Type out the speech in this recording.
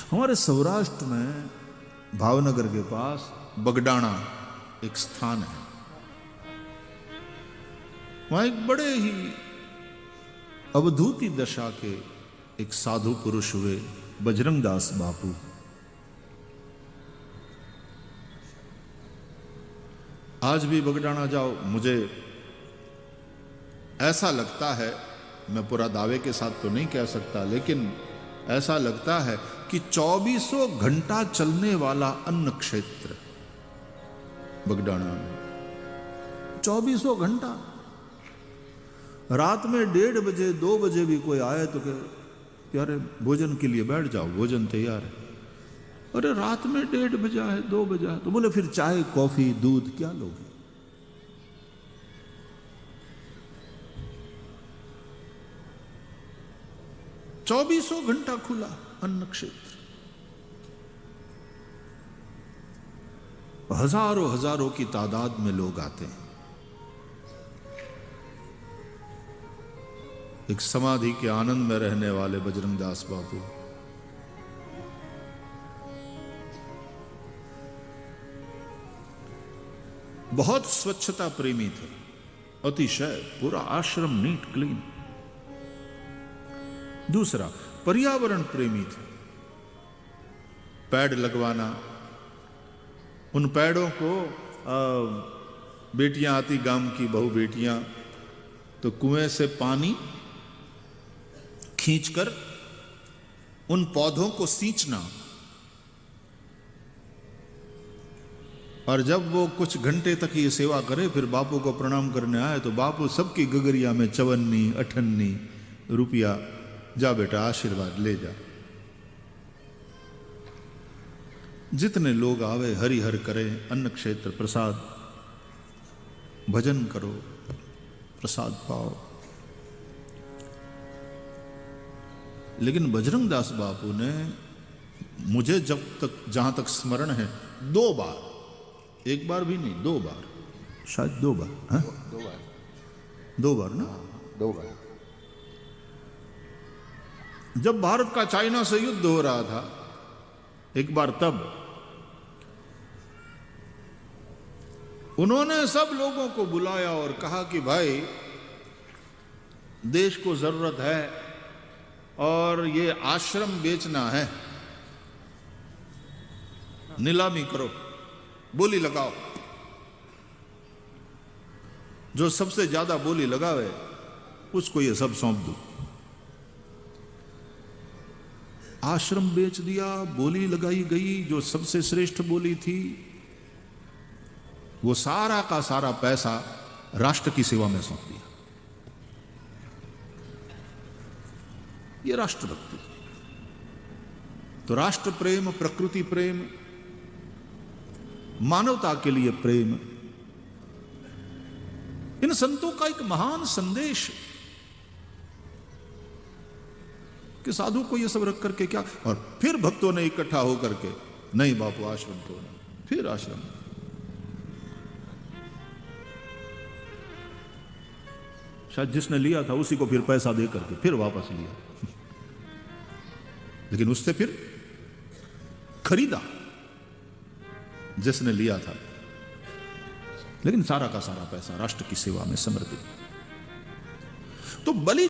हमारे सौराष्ट्र में भावनगर के पास बगडाणा एक स्थान है। वहां एक बड़े ही अवधूती दशा के एक साधु पुरुष हुए बजरंगदास बापू। आज भी बगडाणा जाओ, मुझे ऐसा लगता है, मैं पूरा दावे के साथ तो नहीं कह सकता, लेकिन ऐसा लगता है कि 2400 घंटा चलने वाला अन्न क्षेत्र बगडाणा में। 2400 घंटा। रात में 1:30 बजे 2 बजे भी कोई आए तो कहे यार भोजन के लिए बैठ जाओ, भोजन तैयार है। अरे रात में 1:30 बजा है 2 बजा है तो बोले फिर चाय कॉफी दूध क्या लोगे? चौबीसों घंटा खुला अन्न क्षेत्र। हजारों हजारों की तादाद में लोग आते हैं। एक समाधि के आनंद में रहने वाले बजरंगदास बापू बहुत स्वच्छता प्रेमी थे, अतिशय, पूरा आश्रम नीट क्लीन। दूसरा, पर्यावरण प्रेमी थे। पेड़ लगवाना, उन पेड़ों को बेटियां आती गांव की बहु बेटियां तो कुएं से पानी खींचकर उन पौधों को सींचना, और जब वो कुछ घंटे तक ये सेवा करे फिर बापू को प्रणाम करने आए तो बापू सबकी गगरिया में 54 58 रुपया, जा बेटा आशीर्वाद ले जा। जितने लोग आवे हरिहर करें, अन्न क्षेत्र प्रसाद, भजन करो, प्रसाद पाओ। लेकिन बजरंगदास बापू ने, मुझे जब तक जहां तक स्मरण है, 2 बार, एक बार भी नहीं 2 बार, शायद 2 बार, हाँ? 2 बार ना, 2 बार। जब भारत का चाइना से युद्ध हो रहा था एक बार, तब उन्होंने सब लोगों को बुलाया और कहा कि भाई देश को जरूरत है और ये आश्रम बेचना है, नीलामी करो, बोली लगाओ, जो सबसे ज्यादा बोली लगावे उसको ये सब सौंप दो। आश्रम बेच दिया, बोली लगाई गई, जो सबसे श्रेष्ठ बोली थी, वो सारा का सारा पैसा राष्ट्र की सेवा में सौंप दिया। ये राष्ट्रभक्ति। तो राष्ट्र प्रेम, प्रकृति प्रेम, मानवता के लिए प्रेम, इन संतों का एक महान संदेश कि साधु को ये सब रख करके क्या। और फिर भक्तों ने इकट्ठा होकर के, नहीं बापू आश्रम तो नहीं, फिर आश्रम। शायद जिसने लिया था उसी को फिर पैसा दे करके फिर वापस लिया, लेकिन उससे फिर खरीदा जिसने लिया था, लेकिन सारा का सारा पैसा राष्ट्र की सेवा में समर्पित। तो बलि